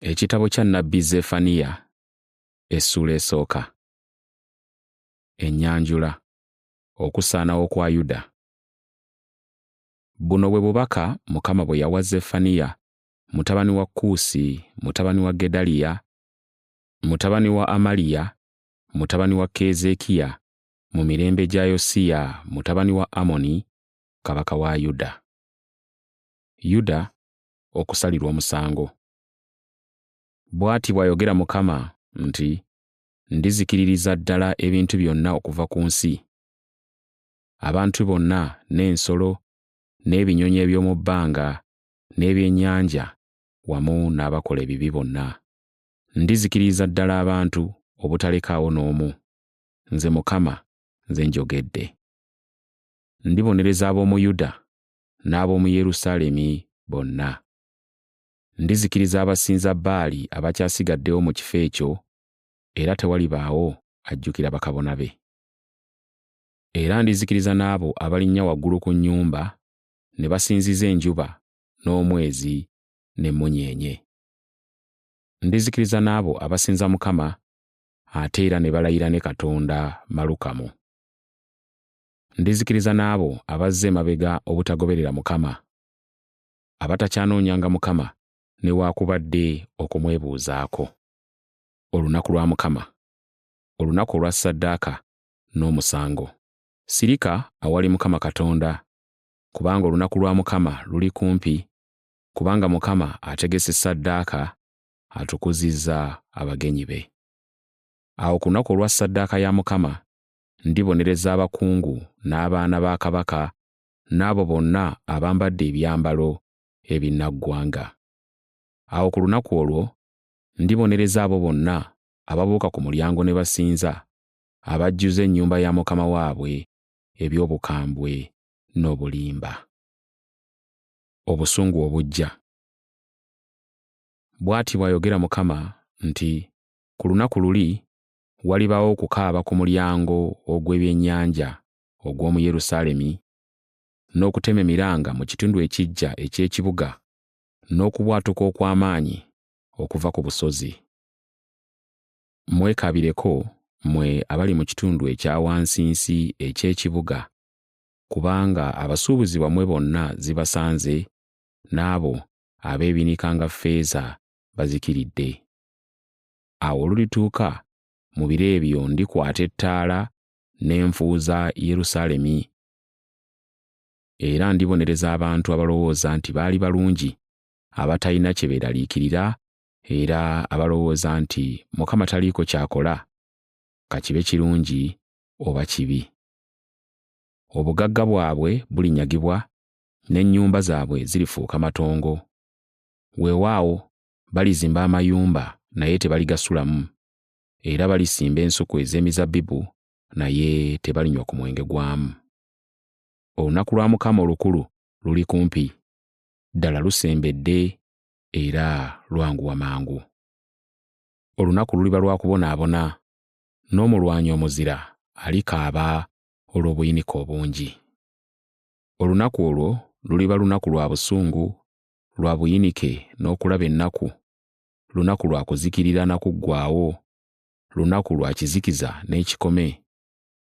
Ekitabo kya nnabbi Zefaniya essula esooka. Ennyanjula, okusaanawo kwa Yuda. Buno bwe bubaka Mukama bwe yawa Zefaniya mutabani wa Kuusi, mutabani wa Gedaliya, mutabani wa Amaliya, mutabani wa Keezeekiya, mu mirembe gya Yosiya mutabani wa Amoni, kabaka wa Yuda. Yuda okusalirwa omusango. Bw'ati bw'ayogera Mukama nti, ndizikiririza ddala ebintu byonna okuva ku nsi. Abantu bonna, n'ensolo, n'ebinyonyi eby'omu bbanga, n'ebyennyanja, wamu n'abakola ebibi bonna. Ndizikiririza ddala abantu obutalekaawo n'omu. Nze Mukama, nze njogedde. Ndibonereza ab'omu Yuda n'ab'omu Yerusaalemi bonna. Ndizikiriza abasinza Baali abakyasigaddewo mu kifo ekyo, era tewalibaawo ajjukira bakabona be. Era ndizikiriza n'abo abalinnya waggulu ku nnyumba ne basinziza enjuba, n'omwezi, n'emmunyeenye. Ndizikiriza n'abo abasinza Mukama ate era ne balayira ne Katonda Malukamu. Ndizikiriza n'abo abazza emabega obutagoberera Mukama, abatakyanoonyanga Mukama newaakubadde okumwebuuzaako. Olunaku lwa Mukama, olunaku olwa ssaddaaka n'omusango. Sirika awali Mukama Katonda, kubanga olunaku lwa Mukama luli kumpi, kubanga Mukama ategese ssaddaaka, atukuzizza abagenyi be. Awo ku lunaku olwa ssaddaaka ya Mukama ndibonereza abakungu n'abaana ba kabaka n'abo bonna abambadde ebyambalo ebinnaggwanga. Awo ku lunaku olwo ndibonereza abo bonna ababuuka ku mulyango ne basinza, abajjuza ennyumba ya Mukama waabwe eby'obukambwe n'obulimba. Obusungu obujja. Bw'ati bw'ayogera Mukama nti, ku lunaku luli walibaawo okukaaba ku mulyango ogw'ebyennyanja ogw'omu Yerusaalemi, n'okutema emiranga mu kitundu ekiggya eky'ekibuga, n'okubwatuka okw'amaanyi okuva ku busozi. Mwekaabireko mmwe abali mu kitundu ekya wansinsi eky'ekibuga, kubanga abasuubuzi bammwe bonna zibasanze, n'abo abeebinika nga ffeeza bazikiridde. Awo olulituuka mu biro ebyo ndikwata ettaala ne nfuuza Yerusaalemi, era ndibonereza abantu abalowooza nti baali balungi, abatalina kye beeraliikirira, era abalowooza nti Mukama taliiko ky'akola, kakibe kirungi oba kibi. Obugagga bwabwe bulinyagibwa, n'ennyumba zaabwe zirifuuka matongo. Weewaawo balizimba amayumba naye tebaligasulamu, era balisimba ensuku ez'emizabbibu naye tebalinywa ku mwenge gwamu. Olunaku lwa Mukama olukulu luli kumpi, ddala lusembedde era lwanguwa mangu. Olunaku luliba lwa kubonaabona, n'omulwanyi omuzira alikaaba olw'obuyinike obungi. Olunaku olwo luliba lunaku lwa busungu, lwa buyinike n'okulaba ennaku, lunaku lwa kuzikirira na kuggwaawo, lunaku lwa kizikiza n'ekikome,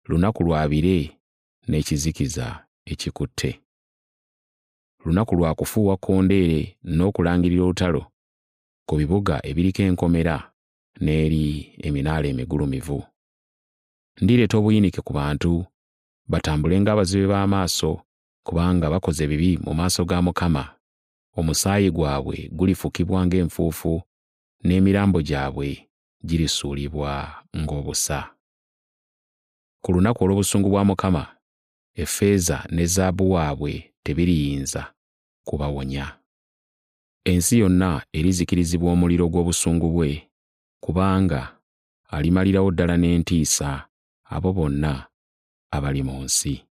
lunaku lwa bire n'ekizikiza ekikutte. Lunaku lwa kufuuwa kkondeere n'okulangirira olutalo ku bibuga ebiriko enkomera n'eri eminaala emigulumivu. Ndireeta obuyinike ku bantu, batambule ng'abazibe b'amaaso, kubanga bakoze ebibi mu maaso ga Mukama. Omusaayi gwabwe gulifukibwa ng'enfuufu, n'emirambo gyabwe girisuulibwa ng'obusa. Ku lunaku olw'obusungu bwa Mukama, effeeza ne zaabu waabwe tebiriyinza kubawonya. Ensi yonna erizikirizibwa omuliro gw'obusungu bwe, kubanga alimalirawo ddala n'entiisa abo bonna abali mu nsi.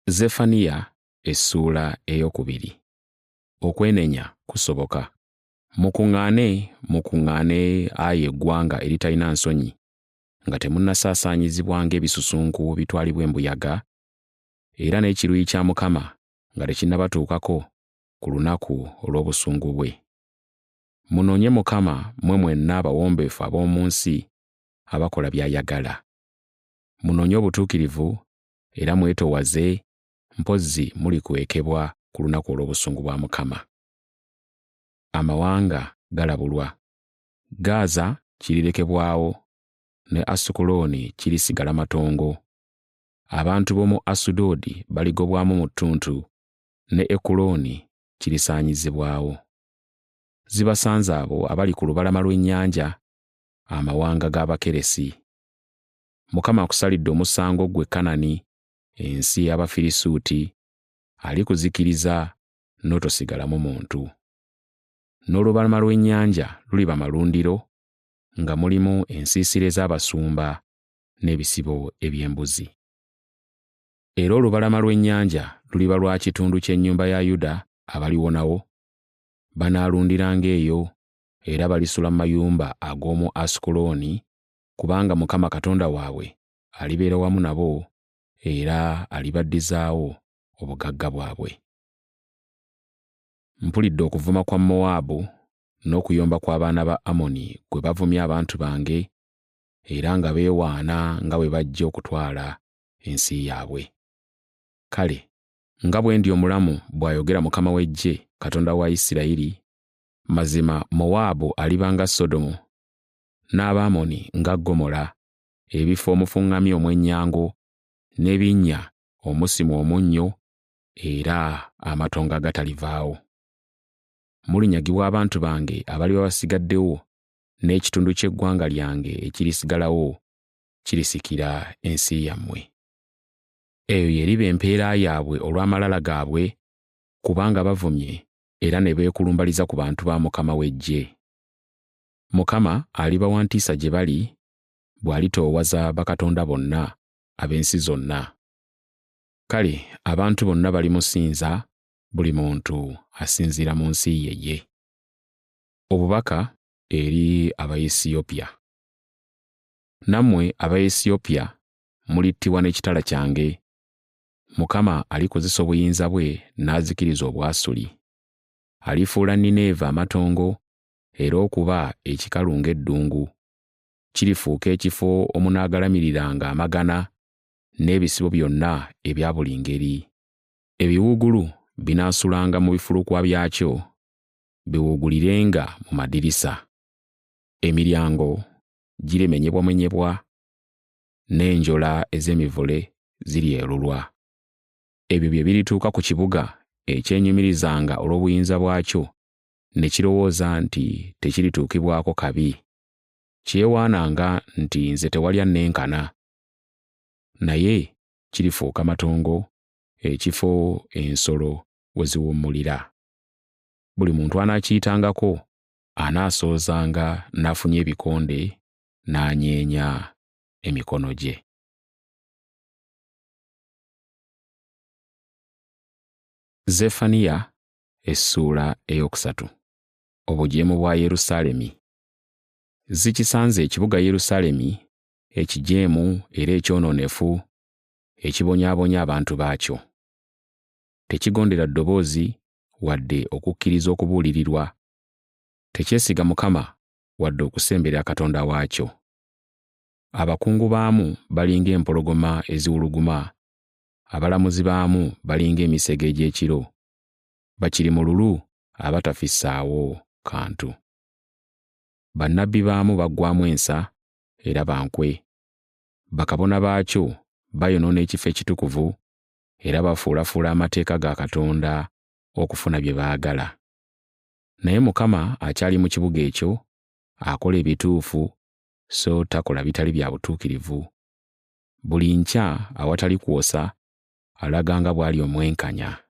Zefaniya essuula eyokubiri. Okwenenya kusoboka. Mukuŋŋaane, mukuŋŋaane, ayi eggwanga eritalina nsonyi, nga temunnasaasaanyizibwa ng'ebisusunku bitwalibwa embuyaga, era n'ekiruyi kya Mukama nga tekinnabatuukako, ku lunaku olw'obusungu bwe. Munoonye Mukama mmwe mwenna abawombeefu ab'omu nsi abakola by'ayagala. Munoonye obutuukirivu era mwetoowaze, mpozzi mulikwekebwa ku lunaku olw'obusungu bwa Mukama. Amawanga galabulwa. Gaza kirirekebwawo ne Asukulooni kirisigala matongo. Abantu b'omu Asudodi baligobwamu mu ttuntu ne Ekulooni kirisaanyizibwawo. Zibasanze abo abali ku lubalama lw'ennyanja, amawanga g'Abakeresi. Mukama akusalidde omusango ggwe Kanani, ensi y'Abafirisuuti, alikuzikiriza n'otosigalamu muntu. N'olubalama lw'ennyanja luliba malundiro, nga mulimu ensiisira z'abasumba n'ebisibo eby'embuzi. Era olubalama lw'ennyanja luliba lwa kitundu ky'ennyumba ya Yuda abaliwonawo, banaalundiranga eyo era balisula mu mayumba ag'omu Asukulooni, kubanga Mukama Katonda waabwe alibeera wamu nabo era alibaddizaawo obugagga bwabwe. Mpulidde okuvuma kwa Mowaabu n'okuyomba kw'abaana ba Amoni gwe bavumye abantu bange era nga beewaana nga bwe bajja okutwala ensi yaabwe. Kale, nga bwe ndi omulamu, bw'ayogera Mukama w'Eggye, Katonda wa Isirayiri, mazima Mowaabu aliba nga Sodomu, n'Abamoni nga Ggomola, ebifo omufuŋŋamya omwennyango, n'ebinnya omusimu omunnyo, era amatongo agatalivaawo. Mulinyagibwa abantu bange abaliba basigaddewo, n'ekitundu ky'eggwanga lyange ekirisigalawo kirisikira ensi yammwe. Eyo yeriba empeera yaabwe olw'amalala gaabwe, kubanga bavumye era ne beekulumbaliza ku bantu ba Mukama w'Eggye. Mukama aliba wa ntiisa gye bali, bw'alitoowaza bakatonda bonna ab'ensi zonna. Kale, abantu bonna balimusinza, buli muntu asinziira mu nsi ye. Obubaka eri Abaesiyopiya. Nammwe Abaesiyopiya mulittibwa n'ekitala kyange. Mukama alikozesa obuyinza bwe n'azikiriza Obwasuli. Alifuula Nineeva amatongo era okuba ekikalu ng'eddungu. Kirifuuka ekifo omunaagalamiriranga amagana n'ebisibo byonna ebya buli ngeri. Ebiwuugulu binaasulanga mu bifulukwa byakyo, biwuugulirenga mu madirisa. Emiryango giremenyebwamenyebwa, n'enjola ez'emivule ziryelulwa. Ebyo bye birituuka ku kibuga ekyenyumirizanga olw'obuyinza bwakyo, ne kirowooza nti tekirituukibwako kabi. Kyewaananga nti nze tewali annenkana. Naye kirifuuka matongo, ekifo ensolo we ziwummulira. Buli muntu anaakiyitangako anaasoozanga n'afunye ebikonde n'anyeenya emikono gye. Zefaniya essuula ey'okusatu. Obujeemu bwa Yerusaalemi. Zikisanze ekibuga Yerusaalemi, ekijeemu era ekyonoonefu, ekibonyaabonya abantu baakyo. Tekigondera ddoboozi wadde okukkiriza okubuulirirwa. Tekyesiga Mukama wadde okusemberera Katonda waakyo. Abakungu baamu balinga empologoma eziwuluguma, abalamuzi baamu balinga emisege egy'ekiro. Bakiri mu lulu abatafissaawo kantu. Bannabbi baamu baggwaamu ensa era bankwe. Bakabona baakyo bayonoona ekifo ekitukuvu era bafuulafuula amateeka ga Katonda okufuna bye baagala. Naye Mukama akyali mu kibuga ekyo, akola ebituufu so takola bitali bya butuukirivu. Buli nkya awatali kwosa alaganga bw'ali omwenkanya.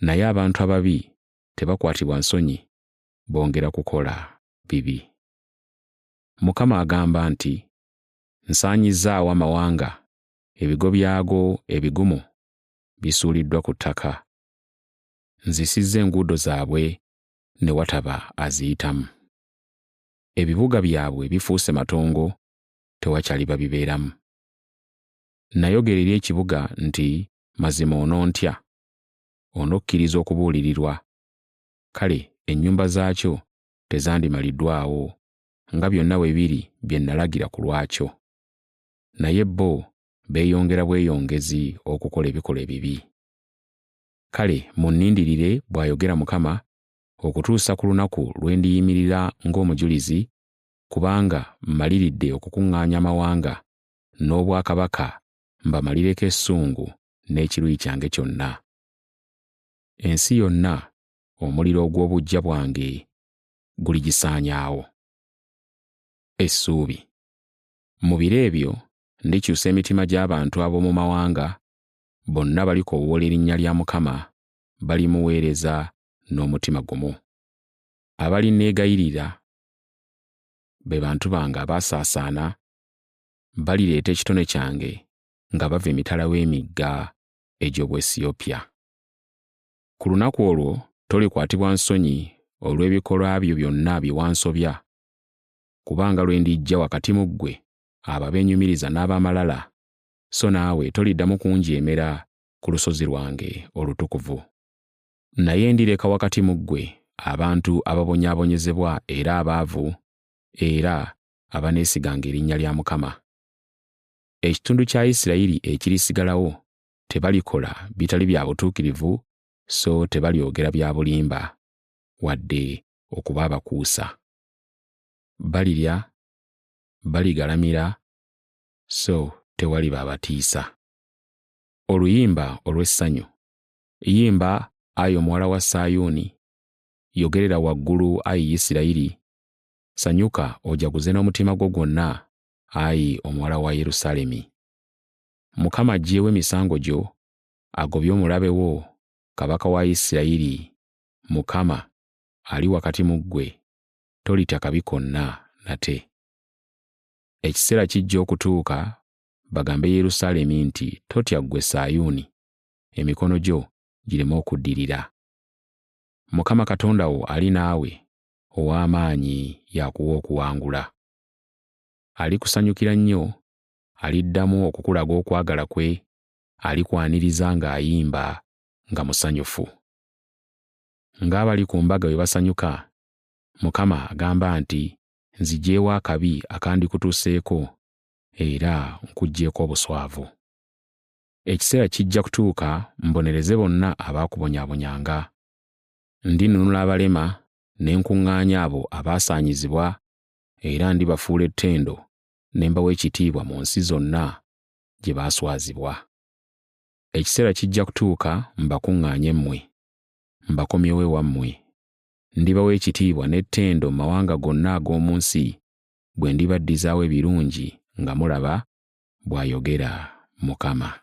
Naye abantu ababi tebakwatibwa nsonyi, bongera kukola bibi. Mukama agamba nti, nsaanyizzaawo amawanga, ebigo byago ebigumu bisuuliddwa ku ttaka. Nzisizza enguudo zaabwe ne wataba aziyitamu. Ebibuga byabwe bifuuse matongo, tewakyali babibeeramu. Nayogera eri ekibuga nti mazima onontya, onokkiriza okubuulirirwa, kale ennyumba zaakyo tezandimaliddwawo, nga byonna bwe biri bye nalagira ku lwakyo. Naye bo beeyongera bweyongezi okukola ebikolwa ebibi. Kale munnindirire, bw'ayogera Mukama, okutuusa ku lunaku lwe ndiyimirira ng'omujulizi, kubanga mmaliridde okukuŋŋaanya amawanga n'obwakabaka, mbamalireko essungu n'ekiruyi kyange kyonna. Ensi yonna omuliro ogw'obuggya bwange guligisaanyaawo. Essuubi. Mu biro ebyo ndikyusa emitima gy'abantu ab'omu mawanga, bonna balikoowoola erinnya lya Mukama, balimuweereza n'omutima gumu. Abalinneegayirira, be bantu bange abaasaasaana, balireeta ekitone kyange nga bava emitala w'emigga egy'Obuwesiyopya. Ku lunaku olwo tolikwatibwa nsonyi olw'ebikolwa byo byonna bye wansobya, kubanga lwe ndijja wakati mu ggwe abo abeenyumiriza n'ab'amalala, so naawe toliddamu kunjeemera ku lusozi lwange olutukuvu. Naye ndireka wakati mu ggwe abantu ababonyaabonyezebwa era abaavu, era abaneesiganga erinnya lya Mukama. Ekitundu kya Isirayiri ekirisigalawo tebalikola bitali bya butuukirivu, so tebalyogera bya bulimba, wadde okuba abakuusa. Balirya, baligalamira, so tewaliba abatiisa. Oluyimba olw'essanyu. Yimba, Ayi omuwala wa Sayuuni, yogerera waggulu, Ayi Isirayiri. Sanyuka ojaguze n'omutima gwo gwonna, Ayi omuwala wa Yerusaalemi. Mukama aggyeewo emisango gyo, agobye omulabe wo, kabaka wa Isirayiri. Mukama ali wakati mu ggwe, tolitya kabi konna nate. Ekiseera kijja okutuuka bagambe Yerusaalemi nti, totya ggwe Sayuuni, emikono gyo gireme okuddirira. Mukama Katonda wo ali naawe, ow'amaanyi, yakuwa okuwangula. Alikusanyukira nnyo, aliddamu okukulaga okwagala kwe, alikwaniriza ng'ayimba nga musanyufu. Ng'abali ku mbaga bwe basanyuka, Mukama agamba nti, nziggyeewo akabi akandikutuuseeko, era nkuggyeeko obuswavu. Ekiseera kijja kutuuka mbonereze bonna abaakubonyaabonyanga. Ndinunula abalema ne nkuŋŋaanya abo abaasaanyizibwa, era ndibafuula ettendo ne mbawa ekitiibwa mu nsi zonna gye baaswazibwa. Ekiseera kijja kutuuka mbakuŋŋaanye mmwe, mbakomyewo ewammwe. Ndibawa ekitiibwa n'ettendo mu mawanga gonna ag'omu nsi, bwe ndibaddizaawo ebirungi nga mulaba, bw'ayogera Mukama.